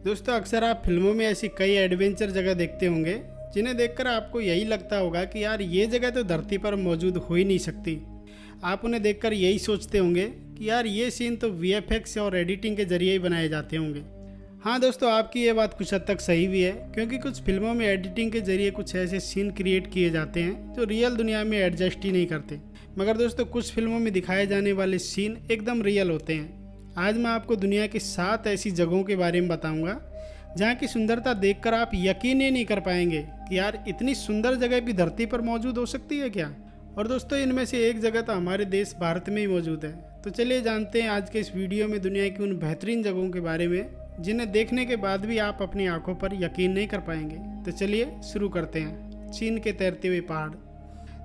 दोस्तों अक्सर आप फिल्मों में ऐसी कई एडवेंचर जगह देखते होंगे जिन्हें देखकर आपको यही लगता होगा कि यार ये जगह तो धरती पर मौजूद हो ही नहीं सकती। आप उन्हें देखकर यही सोचते होंगे कि यार ये सीन तो वीएफएक्स और एडिटिंग के जरिए ही बनाए जाते होंगे। हाँ दोस्तों, आपकी ये बात कुछ हद तक सही भी है, क्योंकि कुछ फिल्मों में एडिटिंग के जरिए कुछ ऐसे सीन क्रिएट किए जाते हैं जो रियल दुनिया में एडजस्ट ही नहीं करते। मगर दोस्तों कुछ फिल्मों में दिखाए जाने वाले सीन एकदम रियल होते हैं। आज मैं आपको दुनिया की 7 ऐसी जगहों के बारे में बताऊंगा जहाँ की सुंदरता देखकर आप यकीन ही नहीं कर पाएंगे कि यार इतनी सुंदर जगह भी धरती पर मौजूद हो सकती है क्या। और दोस्तों इनमें से एक जगह तो हमारे देश भारत में ही मौजूद है। तो चलिए जानते हैं आज के इस वीडियो में दुनिया की उन बेहतरीन जगहों के बारे में जिन्हें देखने के बाद भी आप अपनी आंखों पर यकीन नहीं कर पाएंगे। तो चलिए शुरू करते हैं। चीन के तैरते हुए पहाड़।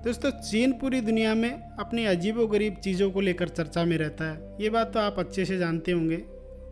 दोस्तों चीन पूरी दुनिया में अपनी अजीबोगरीब चीज़ों को लेकर चर्चा में रहता है। ये बात तो आप अच्छे से जानते होंगे।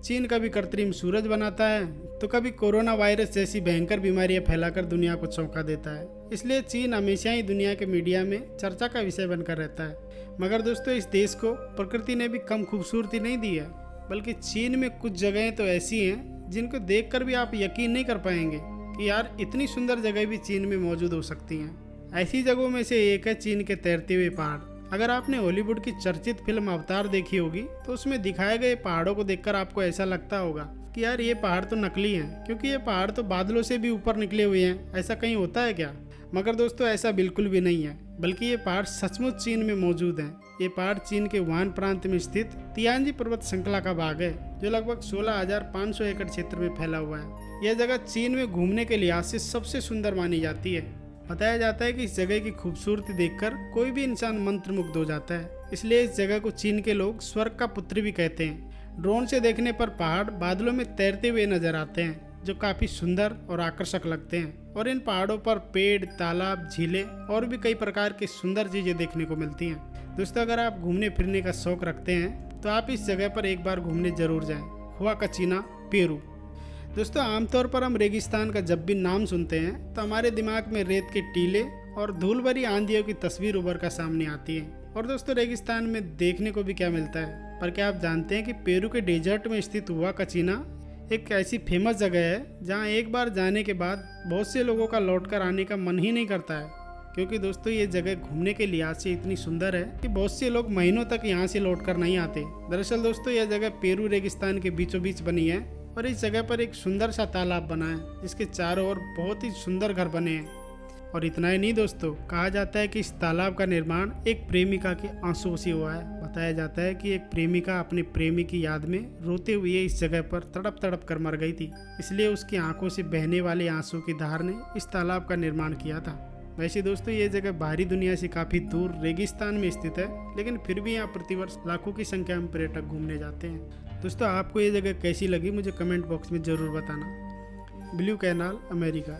चीन कभी कृत्रिम सूरज बनाता है तो कभी कोरोना वायरस जैसी भयंकर बीमारियां फैलाकर दुनिया को चौंका देता है। इसलिए चीन हमेशा ही दुनिया के मीडिया में चर्चा का विषय बनकर रहता है। मगर दोस्तों इस देश को प्रकृति ने भी कम खूबसूरती नहीं दी है, बल्कि चीन में कुछ जगहें तो ऐसी हैं जिनको देखकर भी आप यकीन नहीं कर पाएंगे कि यार इतनी सुंदर जगह भी चीन में मौजूद हो सकती हैं। ऐसी जगहों में से एक है चीन के तैरते हुए पहाड़। अगर आपने हॉलीवुड की चर्चित फिल्म अवतार देखी होगी तो उसमें दिखाए गए पहाड़ों को देखकर आपको ऐसा लगता होगा कि यार ये पहाड़ तो नकली हैं, क्योंकि ये पहाड़ तो बादलों से भी ऊपर निकले हुए हैं। ऐसा कहीं होता है क्या? मगर दोस्तों ऐसा बिल्कुल भी नहीं है, बल्कि ये पहाड़ सचमुच चीन में मौजूद हैं। ये पहाड़ चीन के वुहान प्रांत में स्थित तियानजी पर्वत श्रृंखला का भाग है, जो लगभग 16,500 एकड़ क्षेत्र में फैला हुआ है। यह जगह चीन में घूमने के लिहाज से सबसे सुंदर मानी जाती है। बताया जाता है कि इस जगह की खूबसूरती देखकर कोई भी इंसान मंत्रमुग्ध हो जाता है। इसलिए इस जगह को चीन के लोग स्वर्ग का पुत्र भी कहते हैं। ड्रोन से देखने पर पहाड़ बादलों में तैरते हुए नजर आते हैं, जो काफी सुंदर और आकर्षक लगते हैं। और इन पहाड़ों पर पेड़, तालाब, झीलें और भी कई प्रकार की सुंदर चीजें देखने को मिलती हैं। दोस्तों अगर आप घूमने फिरने का शौक रखते हैं तो आप इस जगह पर एक बार घूमने जरूर जाएं। हुआकाचिना, पेरू। दोस्तों आमतौर पर हम रेगिस्तान का जब भी नाम सुनते हैं तो हमारे दिमाग में रेत के टीले और धूल भरी आंधियों की तस्वीर उभर कर सामने आती है। और दोस्तों रेगिस्तान में देखने को भी क्या मिलता है, पर क्या आप जानते हैं कि पेरू के डेजर्ट में स्थित हुआकाचिना एक ऐसी फेमस जगह है जहां एक बार जाने के बाद बहुत से लोगों का लौटकर आने का मन ही नहीं करता है। क्योंकि दोस्तों ये जगह घूमने के लिहाज से इतनी सुंदर है कि बहुत से लोग महीनों तक यहाँ से लौटकर नहीं आते। दरअसल दोस्तों यह जगह पेरू रेगिस्तान के बीचों बीच बनी है और इस जगह पर एक सुंदर सा तालाब बना है, जिसके चारों ओर बहुत ही सुंदर घर बने हैं। और इतना ही नहीं दोस्तों, कहा जाता है कि इस तालाब का निर्माण एक प्रेमिका के आंसुओं से हुआ है। बताया जाता है कि एक प्रेमिका अपने प्रेमी की याद में रोते हुए इस जगह पर तड़प तड़प कर मर गई थी, इसलिए उसकी आंखों से बहने वाले आंसू की धार ने इस तालाब का निर्माण किया था। वैसे दोस्तों ये जगह बाहरी दुनिया से काफी दूर रेगिस्तान में स्थित है, लेकिन फिर भी यहाँ प्रतिवर्ष लाखों की संख्या में पर्यटक घूमने जाते हैं। दोस्तों आपको ये जगह कैसी लगी मुझे कमेंट बॉक्स में ज़रूर बताना। Blue canal, America.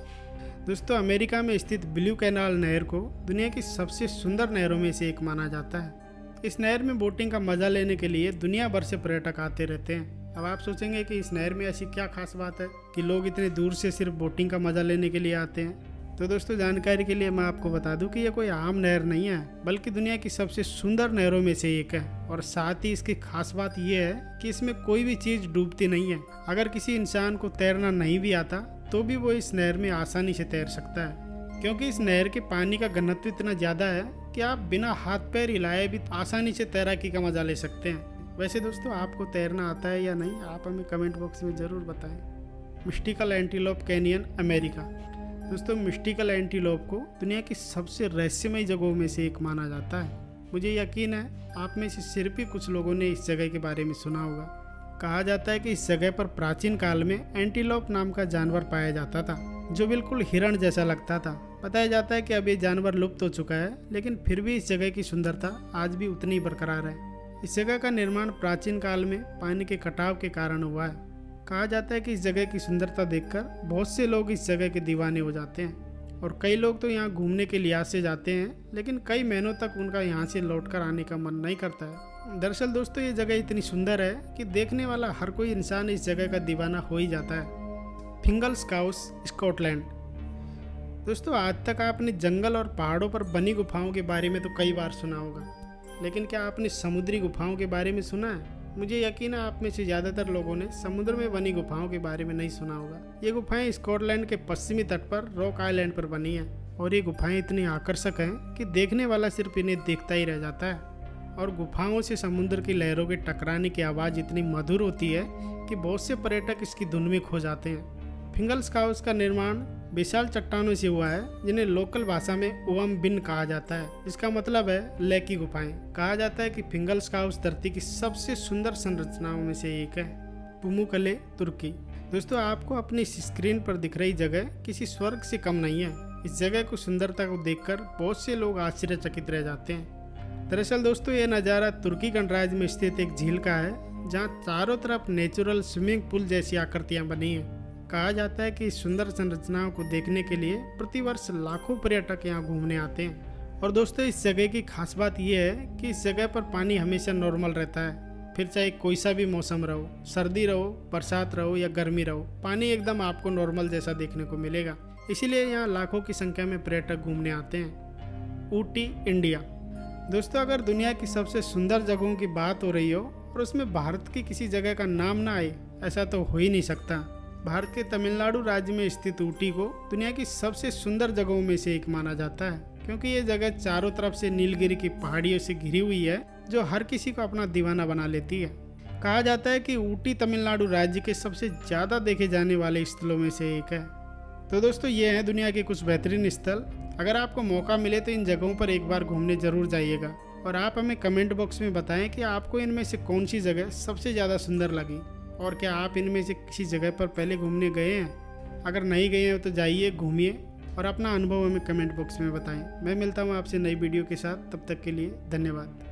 दोस्तों अमेरिका में स्थित ब्लू कैनाल नहर को दुनिया की सबसे सुंदर नहरों में से एक माना जाता है। इस नहर में बोटिंग का मजा लेने के लिए दुनिया भर से पर्यटक आते रहते हैं। अब आप सोचेंगे कि इस नहर में ऐसी क्या खास बात है कि लोग इतने दूर से सिर्फ बोटिंग का मजा लेने के लिए आते हैं। तो दोस्तों जानकारी के लिए मैं आपको बता दूं कि यह कोई आम नहर नहीं है, बल्कि दुनिया की सबसे सुंदर नहरों में से एक है। और साथ ही इसकी खास बात यह है कि इसमें कोई भी चीज डूबती नहीं है। अगर किसी इंसान को तैरना नहीं भी आता तो भी वो इस नहर में आसानी से तैर सकता है, क्योंकि इस नहर के पानी का घनत्व इतना ज्यादा है कि आप बिना हाथ पैर हिलाए भी आसानी से तैराकी का मजा ले सकते हैं। वैसे दोस्तों आपको तैरना आता है या नहीं, आप हमें कमेंट बॉक्स में जरूर बताएं। Mystical antelope canyon, America. दोस्तों मिस्टिकल एंटीलोप को दुनिया की सबसे रहस्यमयी जगहों में से एक माना जाता है। मुझे यकीन है आप में से सिर्फ ही कुछ लोगों ने इस जगह के बारे में सुना होगा। कहा जाता है कि इस जगह पर प्राचीन काल में एंटीलोप नाम का जानवर पाया जाता था, जो बिल्कुल हिरण जैसा लगता था। बताया जाता है कि अब ये जानवर लुप्त हो चुका है, लेकिन फिर भी इस जगह की सुंदरता आज भी उतनी ही बरकरार है। इस जगह का निर्माण प्राचीन काल में पानी के कटाव के कारण हुआ है। कहा जाता है कि इस जगह की सुंदरता देखकर बहुत से लोग इस जगह के दीवाने हो जाते हैं। और कई लोग तो यहाँ घूमने के लिहाज से जाते हैं, लेकिन कई महीनों तक उनका यहाँ से लौटकर आने का मन नहीं करता है। दरअसल दोस्तों ये जगह इतनी सुंदर है कि देखने वाला हर कोई इंसान इस जगह का दीवाना हो ही जाता है। फिंगल्स काउस, स्कॉटलैंड। दोस्तों आज तक आपने जंगल और पहाड़ों पर बनी गुफाओं के बारे में तो कई बार सुना होगा, लेकिन क्या आपने समुद्री गुफाओं के बारे में सुना है? मुझे यकीन है आप में से ज़्यादातर लोगों ने समुद्र में बनी गुफाओं के बारे में नहीं सुना होगा। ये गुफाएं स्कॉटलैंड के पश्चिमी तट पर रॉक आइलैंड पर बनी हैं और ये गुफाएं इतनी आकर्षक हैं कि देखने वाला सिर्फ इन्हें देखता ही रह जाता है। और गुफाओं से समुद्र की लहरों के टकराने की आवाज़ इतनी मधुर होती है कि बहुत से पर्यटक इसकी धुन में खो जाते हैं। फिंगल्स हाउस का निर्माण विशाल चट्टानों से हुआ है जिन्हें लोकल भाषा में ओवम बिन कहा जाता है। इसका मतलब है लय की गुफाएं। कहा जाता है कि फिंगल्स हाउस धरती की सबसे सुंदर संरचनाओं में से एक है। पुमुकले, तुर्की। दोस्तों, आपको अपनी स्क्रीन पर दिख रही जगह किसी स्वर्ग से कम नहीं है। इस जगह को सुंदरता को देखकर बहुत से लोग आश्चर्यचकित रह जाते हैं। दरअसल दोस्तों, यह नज़ारा तुर्की गणराज्य में स्थित एक झील का है जहाँ चारों तरफ नेचुरल स्विमिंग पूल जैसी आकृतियाँ बनी हैं। कहा जाता है कि इस सुंदर संरचनाओं को देखने के लिए प्रतिवर्ष लाखों पर्यटक यहाँ घूमने आते हैं। और दोस्तों, इस जगह की खास बात यह है कि इस जगह पर पानी हमेशा नॉर्मल रहता है। फिर चाहे कोई सा भी मौसम रहो, सर्दी रहो, बरसात रहो या गर्मी रहो, पानी एकदम आपको नॉर्मल जैसा देखने को मिलेगा। इसीलिए यहाँ लाखों की संख्या में पर्यटक घूमने आते हैं। ऊटी, इंडिया। दोस्तों, अगर दुनिया की सबसे सुंदर जगहों की बात हो रही हो और उसमें भारत की किसी जगह का नाम ना आए, ऐसा तो हो ही नहीं सकता। भारत के तमिलनाडु राज्य में स्थित ऊटी को दुनिया की सबसे सुंदर जगहों में से एक माना जाता है, क्योंकि ये जगह चारों तरफ से नीलगिरी की पहाड़ियों से घिरी हुई है जो हर किसी को अपना दीवाना बना लेती है। कहा जाता है कि ऊटी तमिलनाडु राज्य के सबसे ज़्यादा देखे जाने वाले स्थलों में से एक है। तो दोस्तों, ये हैं दुनिया के कुछ बेहतरीन स्थल। अगर आपको मौका मिले तो इन जगहों पर एक बार घूमने ज़रूर जाइएगा और आप हमें कमेंट बॉक्स में बताएं कि आपको इनमें से कौन सी जगह सबसे ज़्यादा सुंदर लगी और क्या आप इनमें से किसी जगह पर पहले घूमने गए हैं। अगर नहीं गए हैं तो जाइए, घूमिए और अपना अनुभव हमें कमेंट बॉक्स में बताएं। मैं मिलता हूं आपसे नई वीडियो के साथ, तब तक के लिए धन्यवाद।